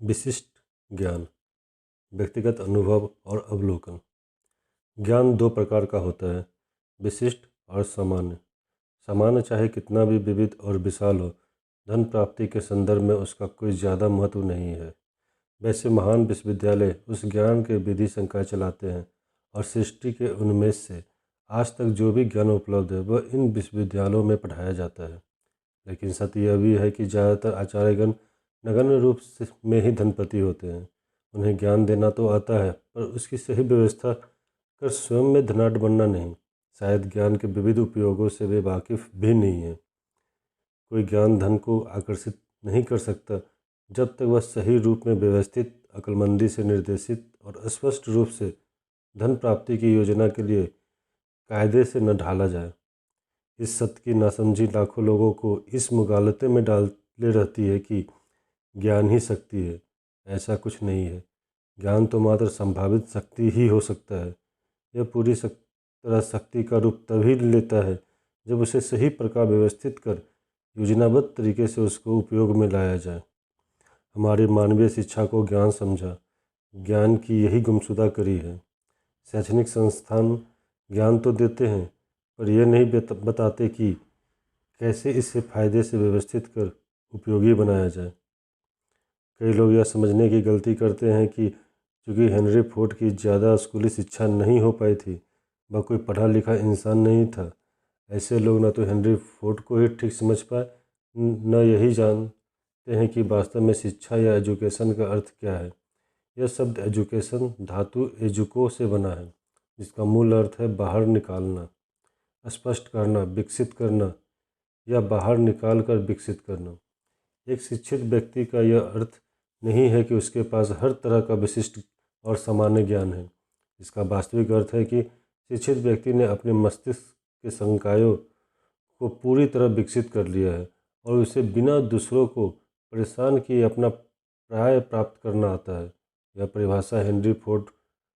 विशिष्ट ज्ञान, व्यक्तिगत अनुभव और अवलोकन। ज्ञान दो प्रकार का होता है, विशिष्ट और सामान्य। सामान्य चाहे कितना भी विविध और विशाल हो, धन प्राप्ति के संदर्भ में उसका कोई ज़्यादा महत्व नहीं है। वैसे महान विश्वविद्यालय उस ज्ञान के विधि संकाय चलाते हैं और सृष्टि के उन्मेष से आज तक जो भी ज्ञान उपलब्ध है वह इन विश्वविद्यालयों में पढ़ाया जाता है। लेकिन सत्य यह भी है कि ज़्यादातर आचार्यगण नगण्य रूप से में ही धनपति होते हैं। उन्हें ज्ञान देना तो आता है, पर उसकी सही व्यवस्था कर स्वयं में धनाढ्य बनना नहीं। शायद ज्ञान के विविध उपयोगों से वे वाकिफ भी नहीं है। कोई ज्ञान धन को आकर्षित नहीं कर सकता जब तक वह सही रूप में व्यवस्थित, अक्लमंदी से निर्देशित और स्पष्ट रूप से धन प्राप्ति की योजना के लिए कायदे से न ढाला जाए। इस सत्य की नासमझी लाखों लोगों को इस मुगालते में डाले रहती है कि ज्ञान ही शक्ति है। ऐसा कुछ नहीं है। ज्ञान तो मात्र संभावित शक्ति ही हो सकता है। यह पूरी तरह शक्ति का रूप तभी लेता है जब उसे सही प्रकार व्यवस्थित कर योजनाबद्ध तरीके से उसको उपयोग में लाया जाए। हमारी मानवीय शिक्षा को ज्ञान समझा, ज्ञान की यही गुमशुदा करी है। शैक्षणिक संस्थान ज्ञान तो देते हैं, पर यह नहीं बताते कि कैसे इसे फायदे से व्यवस्थित कर उपयोगी बनाया जाए। कई लोग यह समझने की गलती करते हैं कि चूँकि हेनरी फोर्ड की ज़्यादा स्कूली शिक्षा नहीं हो पाई थी, वह कोई पढ़ा लिखा इंसान नहीं था। ऐसे लोग न तो हेनरी फोर्ड को ही ठीक समझ पाए, न यही जानते हैं कि वास्तव में शिक्षा या एजुकेशन का अर्थ क्या है। यह शब्द एजुकेशन धातु एजुको से बना है, जिसका मूल अर्थ है बाहर निकालना, स्पष्ट करना, विकसित करना या बाहर निकाल कर विकसित करना। एक शिक्षित व्यक्ति का यह अर्थ नहीं है कि उसके पास हर तरह का विशिष्ट और सामान्य ज्ञान है। इसका वास्तविक अर्थ है कि शिक्षित व्यक्ति ने अपने मस्तिष्क के संकायों को पूरी तरह विकसित कर लिया है और उसे बिना दूसरों को परेशान किए अपना प्राय प्राप्त करना आता है। यह परिभाषा हेनरी फोर्ड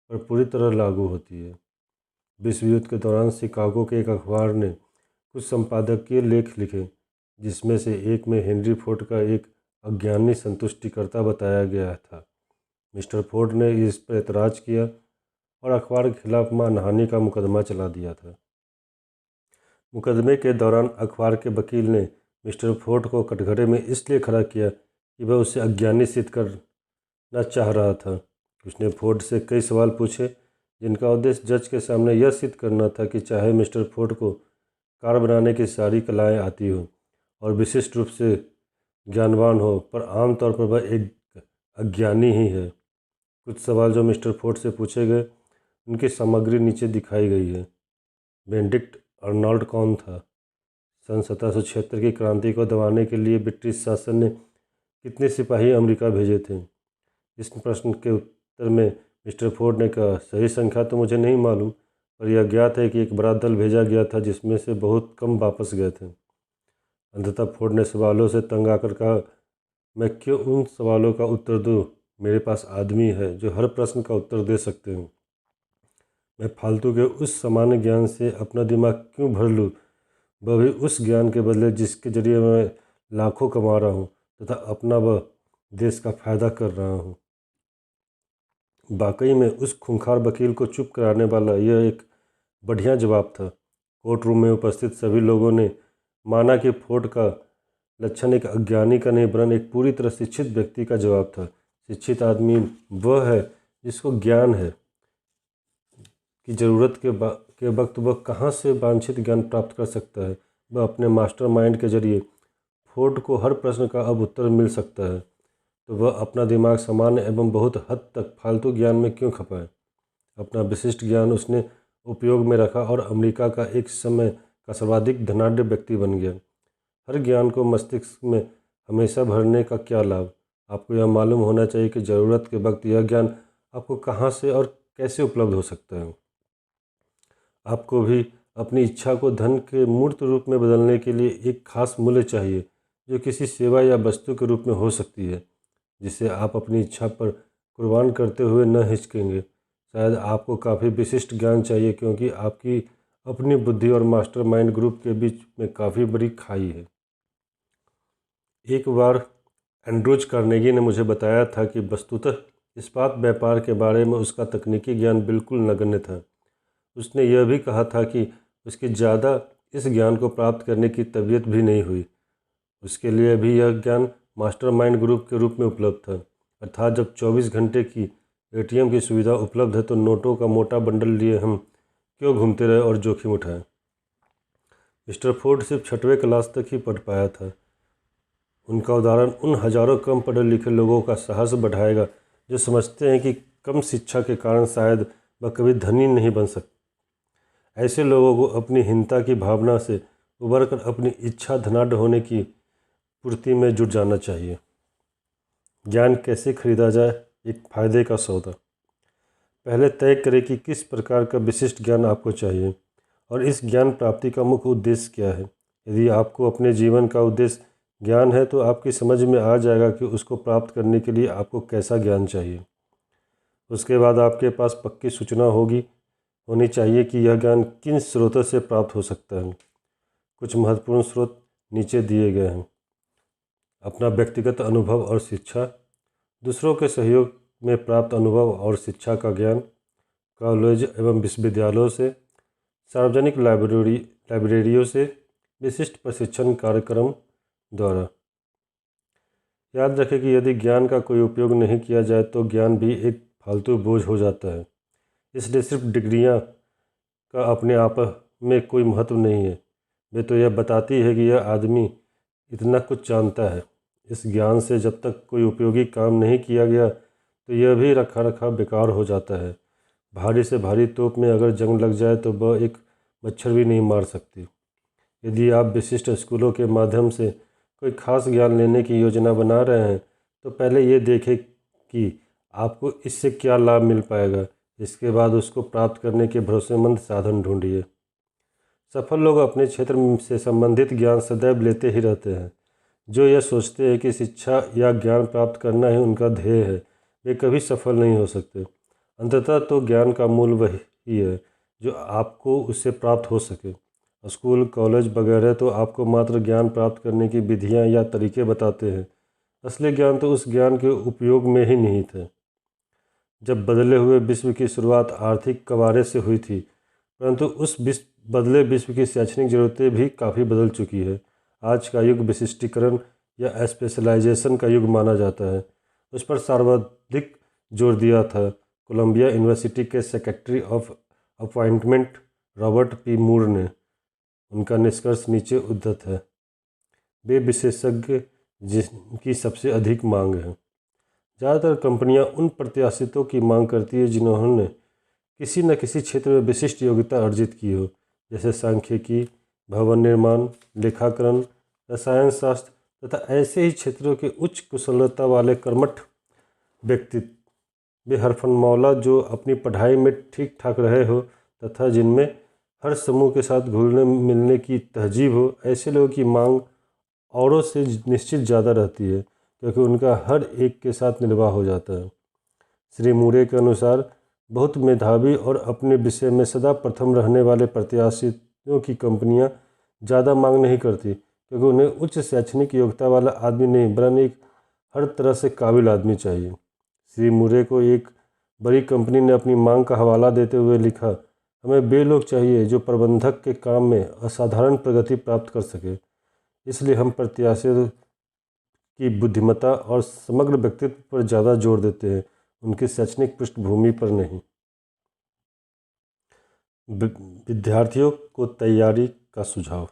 पर पूरी तरह लागू होती है। विश्व युद्ध के दौरान शिकागो के एक अखबार ने कुछ संपादकीय लेख लिखे, जिसमें से एक में हेनरी फोर्ड का एक अज्ञानी संतुष्टिकर्ता बताया गया था। मिस्टर फोर्ड ने इस पर एतराज़ किया और अखबार के खिलाफ मानहानि का मुकदमा चला दिया था। मुकदमे के दौरान अखबार के वकील ने मिस्टर फोर्ड को कटघरे में इसलिए खड़ा किया कि वह उसे अज्ञानी सिद्ध करना चाह रहा था। उसने फोर्ड से कई सवाल पूछे, जिनका उद्देश्य जज के सामने यह सिद्ध करना था कि चाहे मिस्टर फोर्ड को कार बनाने की सारी कलाएँ आती हो और विशिष्ट रूप से ज्ञानवान हो, पर आमतौर पर वह एक अज्ञानी ही है। कुछ सवाल जो मिस्टर फोर्ड से पूछे गए, उनकी सामग्री नीचे दिखाई गई है। बेनेडिक्ट अर्नोल्ड कौन था? सन 1776 की क्रांति को दबाने के लिए ब्रिटिश शासन ने कितने सिपाही अमेरिका भेजे थे? इस प्रश्न के उत्तर में मिस्टर फोर्ड ने कहा, सही संख्या तो मुझे नहीं मालूम, पर यह ज्ञात है कि एक बड़ा दल भेजा गया था जिसमें से बहुत कम वापस गए थे। अंततः फोर्ड ने सवालों से तंग आकर कहा, मैं क्यों उन सवालों का उत्तर दूँ? मेरे पास आदमी है जो हर प्रश्न का उत्तर दे सकते हैं। मैं फालतू के उस सामान्य ज्ञान से अपना दिमाग क्यों भर लूँ, वह भी उस ज्ञान के बदले जिसके जरिए मैं लाखों कमा रहा हूँ तथा अपना व देश का फायदा कर रहा हूँ। वाकई में उस खूंखार वकील को चुप कराने वाला यह एक बढ़िया जवाब था। कोर्ट रूम में उपस्थित सभी लोगों ने माना कि फोर्ड का लक्षण एक अज्ञानी का नहीं वरन एक पूरी तरह शिक्षित व्यक्ति का जवाब था। शिक्षित आदमी वह है जिसको ज्ञान है कि ज़रूरत के वक्त वह कहाँ से वांछित ज्ञान प्राप्त कर सकता है। वह अपने मास्टरमाइंड के जरिए फोर्ड को हर प्रश्न का अब उत्तर मिल सकता है, तो वह अपना दिमाग सामान्य एवं बहुत हद तक फालतू ज्ञान में क्यों खपाए। अपना विशिष्ट ज्ञान उसने उपयोग में रखा और अमेरिका का एक समय का सर्वाधिक धनाढ्य व्यक्ति बन गया। हर ज्ञान को मस्तिष्क में हमेशा भरने का क्या लाभ? आपको यह मालूम होना चाहिए कि ज़रूरत के वक्त यह ज्ञान आपको कहाँ से और कैसे उपलब्ध हो सकता है। आपको भी अपनी इच्छा को धन के मूर्त रूप में बदलने के लिए एक खास मूल्य चाहिए, जो किसी सेवा या वस्तु के रूप में हो सकती है, जिसे आप अपनी इच्छा पर कुर्बान करते हुए न हिचकेंगे। शायद आपको काफ़ी विशिष्ट ज्ञान चाहिए, क्योंकि आपकी अपनी बुद्धि और मास्टरमाइंड ग्रुप के बीच में काफ़ी बड़ी खाई है। एक बार एंड्रूज कार्नेगी ने मुझे बताया था कि वस्तुतः इस्पात व्यापार के बारे में उसका तकनीकी ज्ञान बिल्कुल नगण्य था। उसने यह भी कहा था कि उसकी ज़्यादा इस ज्ञान को प्राप्त करने की तबीयत भी नहीं हुई। उसके लिए भी यह ज्ञान मास्टरमाइंड ग्रुप के रूप में उपलब्ध था, अर्थात जब 24 घंटे की एटीएम की सुविधा उपलब्ध है तो नोटों का मोटा बंडल लिए हम क्यों घूमते रहे और जोखिम उठाएं। मिस्टर फोर्ड सिर्फ 6वीं क्लास तक ही पढ़ पाया था। उनका उदाहरण उन हजारों कम पढ़े लिखे लोगों का साहस बढ़ाएगा जो समझते हैं कि कम शिक्षा के कारण शायद वह कभी धनी नहीं बन सकते। ऐसे लोगों को अपनी हीनता की भावना से उबरकर अपनी इच्छा धनाढ्य होने की पूर्ति में जुट जाना चाहिए। ज्ञान कैसे खरीदा जाए? एक फ़ायदे का सौदा। पहले तय करें कि किस प्रकार का विशिष्ट ज्ञान आपको चाहिए और इस ज्ञान प्राप्ति का मुख्य उद्देश्य क्या है। यदि आपको अपने जीवन का उद्देश्य ज्ञान है तो आपकी समझ में आ जाएगा कि उसको प्राप्त करने के लिए आपको कैसा ज्ञान चाहिए। उसके बाद आपके पास पक्की सूचना होनी चाहिए कि यह ज्ञान किन स्रोतों से प्राप्त हो सकता है। कुछ महत्वपूर्ण स्रोत नीचे दिए गए हैं। अपना व्यक्तिगत अनुभव और शिक्षा, दूसरों के सहयोग में प्राप्त अनुभव और शिक्षा का ज्ञान, कॉलेज एवं विश्वविद्यालयों से, सार्वजनिक लाइब्रेरियों से, विशिष्ट प्रशिक्षण कार्यक्रम द्वारा। याद रखें कि यदि ज्ञान का कोई उपयोग नहीं किया जाए तो ज्ञान भी एक फालतू बोझ हो जाता है। इसलिए सिर्फ डिग्रियां का अपने आप में कोई महत्व नहीं है। वे तो यह बताती है कि यह आदमी इतना कुछ जानता है। इस ज्ञान से जब तक कोई उपयोगी काम नहीं किया गया तो यह भी रखा रखा बेकार हो जाता है। भारी से भारी तोप में अगर जंग लग जाए तो वह एक मच्छर भी नहीं मार सकती। यदि आप विशिष्ट स्कूलों के माध्यम से कोई खास ज्ञान लेने की योजना बना रहे हैं तो पहले ये देखें कि आपको इससे क्या लाभ मिल पाएगा। इसके बाद उसको प्राप्त करने के भरोसेमंद साधन ढूंढिए। सफल लोग अपने क्षेत्र से संबंधित ज्ञान सदैव लेते ही रहते हैं। जो यह सोचते हैं कि शिक्षा या ज्ञान प्राप्त करना ही उनका ध्येय है, वे कभी सफल नहीं हो सकते। अंततः तो ज्ञान का मूल वही है जो आपको उससे प्राप्त हो सके। स्कूल, कॉलेज वगैरह तो आपको मात्र ज्ञान प्राप्त करने की विधियां या तरीके बताते हैं। असली ज्ञान तो उस ज्ञान के उपयोग में ही निहित है। जब बदले हुए विश्व की शुरुआत आर्थिक कवारे से हुई थी, परंतु उस बदले विश्व की शैक्षणिक ज़रूरतें भी काफ़ी बदल चुकी है। आज का युग विशिष्टीकरण या स्पेशलाइजेशन का युग माना जाता है। उस पर सर्वाधिक जोर दिया था कोलंबिया यूनिवर्सिटी के secretary of appointment Robert P Moore ने। उनका निष्कर्ष नीचे उद्धृत है। वे विशेषज्ञ जिनकी सबसे अधिक मांग है। ज़्यादातर कंपनियां उन प्रत्याशितों की मांग करती है जिन्होंने किसी न किसी क्षेत्र में विशिष्ट योग्यता अर्जित की हो, जैसे सांख्यिकी, भवन निर्माण, लेखाकरण, रसायन शास्त्र तथा ऐसे ही क्षेत्रों के उच्च कुशलता वाले कर्मठ व्यक्तित्व। वे हरफनमौला जो अपनी पढ़ाई में ठीक ठाक रहे हो तथा जिनमें हर समूह के साथ घुलने मिलने की तहजीब हो, ऐसे लोगों की मांग औरों से निश्चित ज़्यादा रहती है, क्योंकि उनका हर एक के साथ निर्वाह हो जाता है। श्री मूरे के अनुसार बहुत मेधावी और अपने विषय में सदा प्रथम रहने वाले प्रत्याशियों की कंपनियां ज़्यादा मांग नहीं करती, क्योंकि उन्हें उच्च शैक्षणिक योग्यता वाला आदमी नहीं वरन एक हर तरह से काबिल आदमी चाहिए। श्री मूरे को एक बड़ी कंपनी ने अपनी मांग का हवाला देते हुए लिखा, हमें वे लोग चाहिए जो प्रबंधक के काम में असाधारण प्रगति प्राप्त कर सके। इसलिए हम प्रत्याशियों की बुद्धिमत्ता और समग्र व्यक्तित्व पर ज़्यादा जोर देते हैं, उनकी शैक्षणिक पृष्ठभूमि पर नहीं। विद्यार्थियों को तैयारी का सुझाव।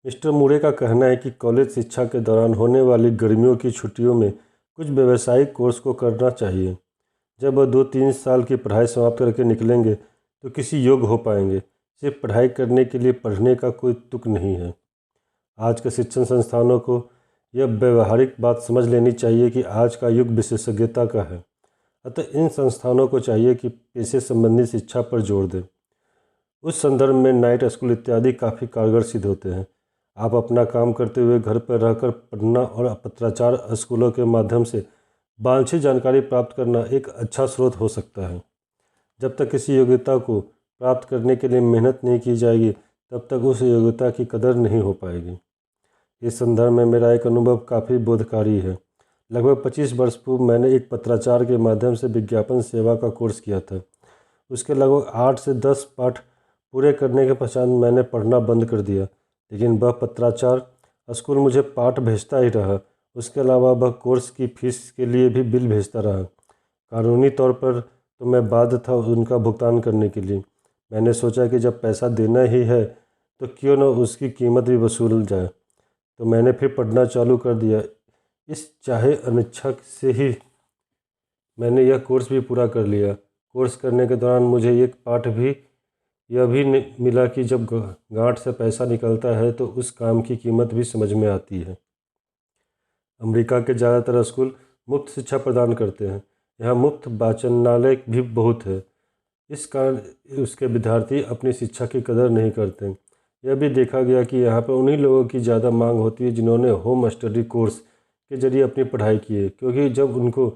मिस्टर मूरे का कहना है कि कॉलेज शिक्षा के दौरान होने वाली गर्मियों की छुट्टियों में कुछ व्यावसायिक कोर्स को करना चाहिए। जब वह 2-3 साल की पढ़ाई समाप्त करके निकलेंगे तो किसी योग्य हो पाएंगे। सिर्फ पढ़ाई करने के लिए पढ़ने का कोई तुक नहीं है। आज के शिक्षण संस्थानों को यह व्यवहारिक बात समझ लेनी चाहिए कि आज का युग विशेषज्ञता का है। अतः इन संस्थानों को चाहिए कि पेशे संबंधी शिक्षा पर जोर दें। उस संदर्भ में नाइट स्कूल इत्यादि काफ़ी कारगर सिद्ध होते हैं। आप अपना काम करते हुए घर पर रहकर पढ़ना और पत्राचार स्कूलों के माध्यम से वांछित जानकारी प्राप्त करना एक अच्छा स्रोत हो सकता है। जब तक किसी योग्यता को प्राप्त करने के लिए मेहनत नहीं की जाएगी तब तक उस योग्यता की कदर नहीं हो पाएगी। इस संदर्भ में मेरा एक अनुभव काफ़ी बोधकारी है। लगभग 25 वर्ष पूर्व मैंने एक पत्राचार के माध्यम से विज्ञापन सेवा का कोर्स किया था। उसके लगभग 8 से 10 पाठ पूरे करने के पश्चात मैंने पढ़ना बंद कर दिया, लेकिन वह पत्राचार स्कूल मुझे पाठ भेजता ही रहा। उसके अलावा वह कोर्स की फीस के लिए भी बिल भेजता रहा। कानूनी तौर पर तो मैं बाध्य था उनका भुगतान करने के लिए। मैंने सोचा कि जब पैसा देना ही है तो क्यों न उसकी कीमत भी वसूल जाए। तो मैंने फिर पढ़ना चालू कर दिया। इस चाहे अनिच्छा से ही मैंने यह कोर्स भी पूरा कर लिया। कोर्स करने के दौरान मुझे एक पाठ भी यह भी मिला कि जब गांठ से पैसा निकलता है तो उस काम की कीमत भी समझ में आती है। अमेरिका के ज़्यादातर स्कूल मुफ्त शिक्षा प्रदान करते हैं। यहाँ मुफ्त वाचनालय भी बहुत है। इस कारण उसके विद्यार्थी अपनी शिक्षा की कदर नहीं करते। यह भी देखा गया कि यहाँ पर उन्हीं लोगों की ज़्यादा मांग होती है जिन्होंने होम स्टडी कोर्स के जरिए अपनी पढ़ाई की है, क्योंकि जब उनको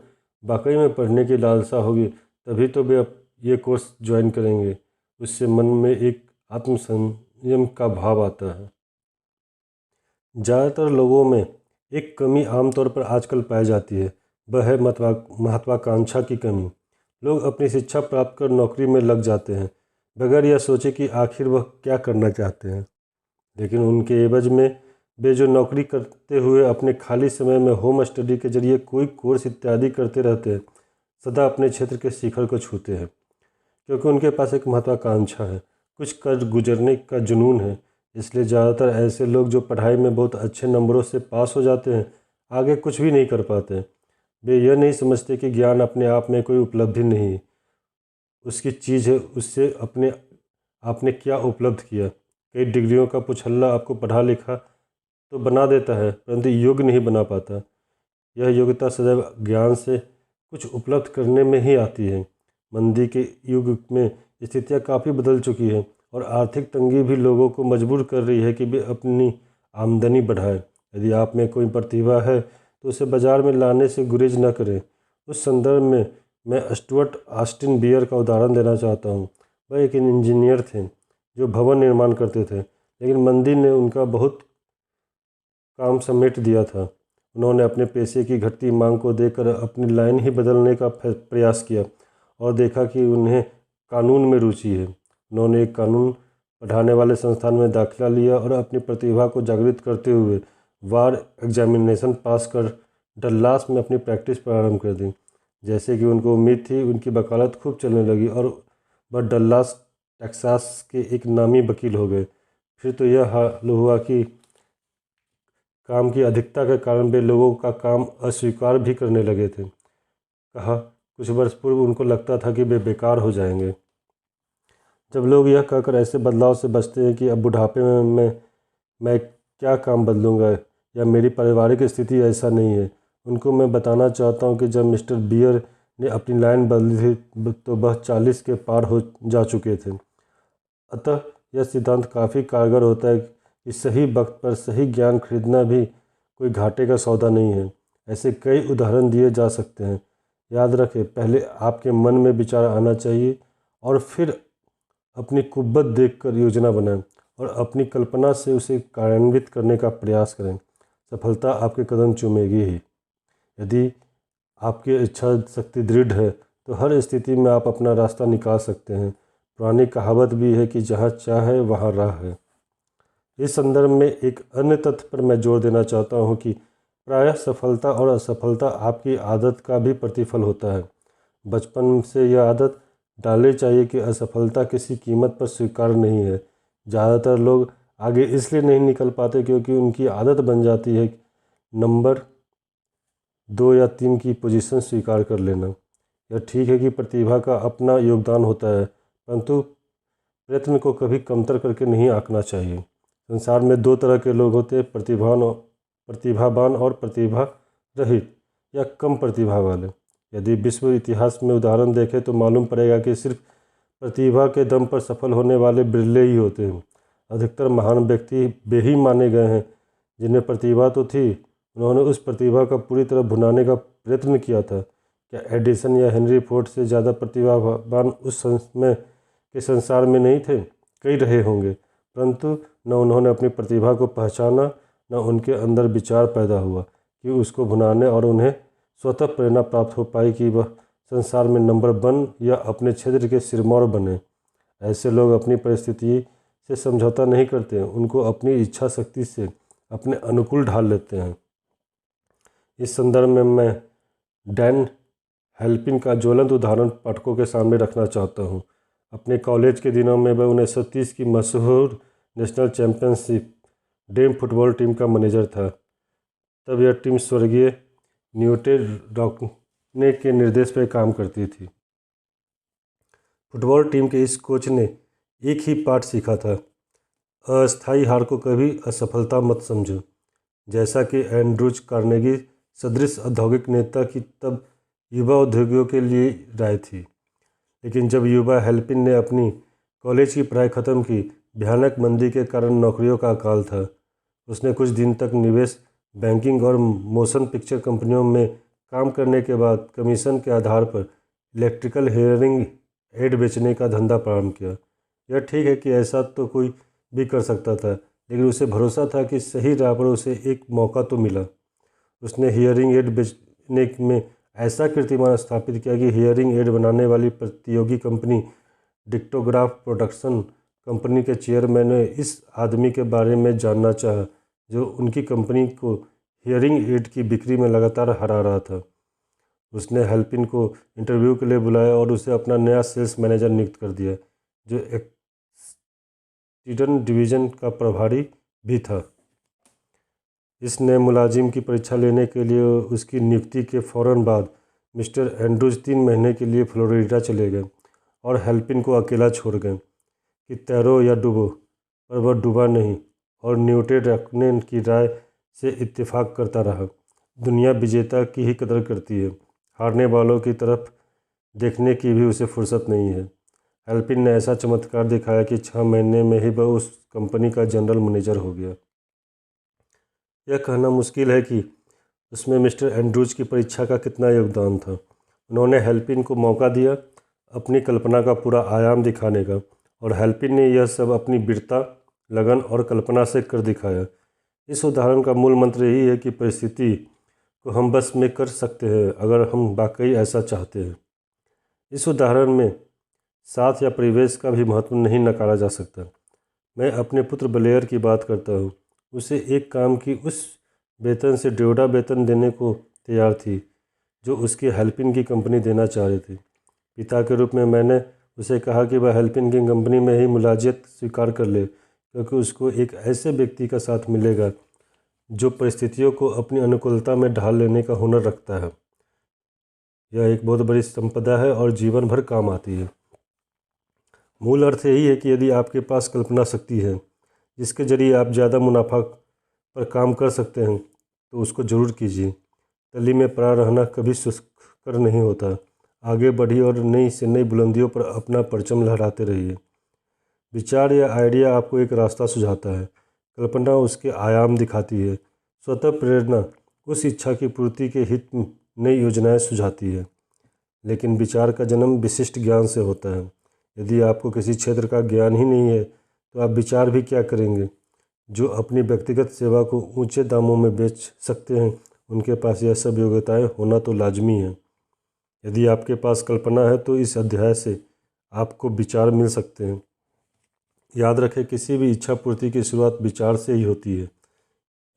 वाकई में पढ़ने की लालसा होगी तभी तो वे ये कोर्स ज्वाइन करेंगे। उससे मन में एक आत्मसंयम का भाव आता है। ज़्यादातर लोगों में एक कमी आमतौर पर आजकल पाई जाती है, वह है महत्वाकांक्षा की कमी। लोग अपनी शिक्षा प्राप्त कर नौकरी में लग जाते हैं बगैर यह सोचे कि आखिर वह क्या करना चाहते हैं। लेकिन उनके एवज में वे जो नौकरी करते हुए अपने खाली समय में होम स्टडी के जरिए कोई कोर्स इत्यादि करते रहते हैं, सदा अपने क्षेत्र के शिखर को छूते हैं, क्योंकि उनके पास एक महत्वाकांक्षा है, कुछ कर गुजरने का जुनून है। इसलिए ज़्यादातर ऐसे लोग जो पढ़ाई में बहुत अच्छे नंबरों से पास हो जाते हैं आगे कुछ भी नहीं कर पाते। वे यह नहीं समझते कि ज्ञान अपने आप में कोई उपलब्धि नहीं है, उसकी चीज़ है उससे अपने आपने क्या उपलब्ध किया। कई डिग्रियों का पुछल्ला आपको पढ़ा लिखा तो बना देता है, परंतु योग्य नहीं बना पाता। यह योग्यता सदैव ज्ञान से कुछ उपलब्ध करने में ही आती है। मंदी के युग में स्थितियाँ काफ़ी बदल चुकी है और आर्थिक तंगी भी लोगों को मजबूर कर रही है कि वे अपनी आमदनी बढ़ाएं। यदि आप में कोई प्रतिभा है तो उसे बाजार में लाने से गुरेज न करें। उस संदर्भ में मैं स्टुअर्ट ऑस्टिन बियर का उदाहरण देना चाहता हूँ। वह एक इंजीनियर थे जो भवन निर्माण करते थे, लेकिन मंदी ने उनका बहुत काम समेट दिया था। उन्होंने अपने पैसे की घटती मांग को देखकर अपनी लाइन ही बदलने का प्रयास किया और देखा कि उन्हें कानून में रुचि है। उन्होंने एक कानून पढ़ाने वाले संस्थान में दाखिला लिया और अपनी प्रतिभा को जागृत करते हुए बार एग्जामिनेशन पास कर डल्लास में अपनी प्रैक्टिस प्रारंभ कर दी। जैसे कि उनको उम्मीद थी, उनकी वकालत खूब चलने लगी और वह डल्लास टेक्सास के एक नामी वकील हो गए। फिर तो यह हाल हुआ कि काम की अधिकता के कारण वे लोगों का काम अस्वीकार भी करने लगे थे। कहा कुछ वर्ष पूर्व उनको लगता था कि वे बेकार हो जाएंगे। जब लोग यह कहकर ऐसे बदलाव से बचते हैं कि अब बुढ़ापे में मैं क्या काम बदलूंगा या मेरी पारिवारिक स्थिति ऐसा नहीं है, उनको मैं बताना चाहता हूं कि जब मिस्टर बियर ने अपनी लाइन बदली थी तो वह 40 के पार हो जा चुके थे। अतः यह सिद्धांत काफ़ी कारगर होता है कि सही वक्त पर सही ज्ञान खरीदना भी कोई घाटे का सौदा नहीं है। ऐसे कई उदाहरण दिए जा सकते हैं। याद रखें, पहले आपके मन में विचार आना चाहिए और फिर अपनी कुव्वत देखकर योजना बनाएं और अपनी कल्पना से उसे कार्यान्वित करने का प्रयास करें। सफलता आपके कदम चूमेगी ही। यदि आपकी इच्छा शक्ति दृढ़ है तो हर स्थिति में आप अपना रास्ता निकाल सकते हैं। पुरानी कहावत भी है कि जहाँ चाह है वहाँ राह है। इस संदर्भ में एक अन्य तथ्य पर मैं जोर देना चाहता हूँ कि प्रायः सफलता और असफलता आपकी आदत का भी प्रतिफल होता है। बचपन से यह आदत डालनी चाहिए कि असफलता किसी कीमत पर स्वीकार नहीं है। ज़्यादातर लोग आगे इसलिए नहीं निकल पाते क्योंकि उनकी आदत बन जाती है नंबर 2 या 3 की पोजीशन स्वीकार कर लेना। यह ठीक है कि प्रतिभा का अपना योगदान होता है, परंतु प्रयत्न को कभी कमतर करके नहीं आंकना चाहिए। संसार में 2 तरह के लोग होते हैं, प्रतिभावान और प्रतिभा रहित या कम प्रतिभा वाले। यदि विश्व इतिहास में उदाहरण देखें तो मालूम पड़ेगा कि सिर्फ प्रतिभा के दम पर सफल होने वाले बिरले ही होते हैं। अधिकतर महान व्यक्ति वे ही माने गए हैं जिन्हें प्रतिभा तो थी, उन्होंने उस प्रतिभा का पूरी तरह भुनाने का प्रयत्न किया था। क्या एडिसन या हेनरी फोर्ड से ज़्यादा प्रतिभावान उस समय के संसार में नहीं थे? कई रहे होंगे, परंतु न उन्होंने अपनी प्रतिभा को पहचाना न उनके अंदर विचार पैदा हुआ कि उसको भुनाने और उन्हें स्वतः प्रेरणा प्राप्त हो पाई कि वह संसार में नंबर 1 या अपने क्षेत्र के सिरमौर बने। ऐसे लोग अपनी परिस्थिति से समझौता नहीं करते, उनको अपनी इच्छा शक्ति से अपने अनुकूल ढाल लेते हैं। इस संदर्भ में मैं डैन हेल्पिन का ज्वलंत उदाहरण पाठकों के सामने रखना चाहता हूँ। अपने कॉलेज के दिनों में वह 1930 की मशहूर national championship dream football team का मैनेजर था। तब यह टीम स्वर्गीय न्यूटे रॉकने के निर्देश पर काम करती थी। फुटबॉल टीम के इस कोच ने एक ही पाठ सीखा था, अस्थायी हार को कभी असफलता मत समझो। जैसा कि एंड्रूज कार्नेगी सदृश औद्योगिक नेता की तब युवा उद्योगियों के लिए राय थी, लेकिन जब युवा हेल्पिन ने अपनी कॉलेज की पढ़ाई खत्म की, भयानक मंदी के कारण नौकरियों का अकाल था। उसने कुछ दिन तक निवेश बैंकिंग और मोशन पिक्चर कंपनियों में काम करने के बाद कमीशन के आधार पर इलेक्ट्रिकल हियरिंग एड बेचने का धंधा प्रारंभ किया। यह ठीक है कि ऐसा तो कोई भी कर सकता था, लेकिन उसे भरोसा था कि सही राह पर उसे एक मौका तो मिला। उसने हियरिंग एड बेचने में ऐसा कीर्तिमान स्थापित किया कि हियरिंग एड बनाने वाली प्रतियोगी कंपनी डिक्टोग्राफ प्रोडक्शन कंपनी के चेयरमैन ने इस आदमी के बारे में जानना चाहा, जो उनकी कंपनी को हियरिंग एड की बिक्री में लगातार हरा रहा था। उसने हेल्पिन को इंटरव्यू के लिए बुलाया और उसे अपना नया सेल्स मैनेजर नियुक्त कर दिया, जो एक्सीडेंट डिवीज़न का प्रभारी भी था। इस नए मुलाजिम की परीक्षा लेने के लिए उसकी नियुक्ति के फौरन बाद मिस्टर एंड्रूज 3 महीने के लिए फ्लोरिडा चले गए और हेल्पिन को अकेला छोड़ गए कि तैरो या डूबो, पर वह डूबा नहीं और न्यूटे रखने की राय से इत्तेफाक करता रहा। दुनिया विजेता की ही कदर करती है, हारने वालों की तरफ देखने की भी उसे फुर्सत नहीं है। हेल्पिन ने ऐसा चमत्कार दिखाया कि 6 महीने में ही वह उस कंपनी का जनरल मैनेजर हो गया। यह कहना मुश्किल है कि उसमें मिस्टर एंड्रूज की परीक्षा का कितना योगदान था। उन्होंने हेल्पिन को मौका दिया अपनी कल्पना का पूरा आयाम दिखाने का, और हेल्पिन ने यह सब अपनी वीरता, लगन और कल्पना से कर दिखाया। इस उदाहरण का मूल मंत्र यही है कि परिस्थिति को हम बस में कर सकते हैं अगर हम वाकई ऐसा चाहते हैं। इस उदाहरण में साथ या परिवेश का भी महत्व नहीं नकारा जा सकता। मैं अपने पुत्र ब्लेयर की बात करता हूँ। उसे एक काम की उस वेतन से डेढ़ा वेतन देने को तैयार थी जो उसकी हेल्पिन की कंपनी देना चाह रही थी। पिता के रूप में मैंने उसे कहा कि वह हेल्पिन की कंपनी में ही मुलाजियत स्वीकार कर ले, क्योंकि उसको एक ऐसे व्यक्ति का साथ मिलेगा जो परिस्थितियों को अपनी अनुकूलता में ढाल लेने का हुनर रखता है। यह एक बहुत बड़ी संपदा है और जीवन भर काम आती है। मूल अर्थ यही है कि यदि आपके पास कल्पना शक्ति है जिसके जरिए आप ज़्यादा मुनाफा पर काम कर सकते हैं, तो उसको ज़रूर कीजिए। तली में पड़ा रहना कभी सुखकर नहीं होता। आगे बढ़िए और नई से नई बुलंदियों पर अपना परचम लहराते रहिए। विचार या आइडिया आपको एक रास्ता सुझाता है, कल्पना उसके आयाम दिखाती है, स्वतः प्रेरणा उस इच्छा की पूर्ति के हित में नई योजनाएं सुझाती है। लेकिन विचार का जन्म विशिष्ट ज्ञान से होता है। यदि आपको किसी क्षेत्र का ज्ञान ही नहीं है तो आप विचार भी क्या करेंगे। जो अपनी व्यक्तिगत सेवा को ऊंचे दामों में बेच सकते हैं, उनके पास यह सब योग्यताएं होना तो लाजमी है। यदि आपके पास कल्पना है तो इस अध्याय से आपको विचार मिल सकते हैं। याद रखें, किसी भी इच्छा पूर्ति की शुरुआत विचार से ही होती है।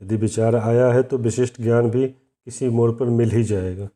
यदि विचार आया है तो विशिष्ट ज्ञान भी किसी मोड़ पर मिल ही जाएगा।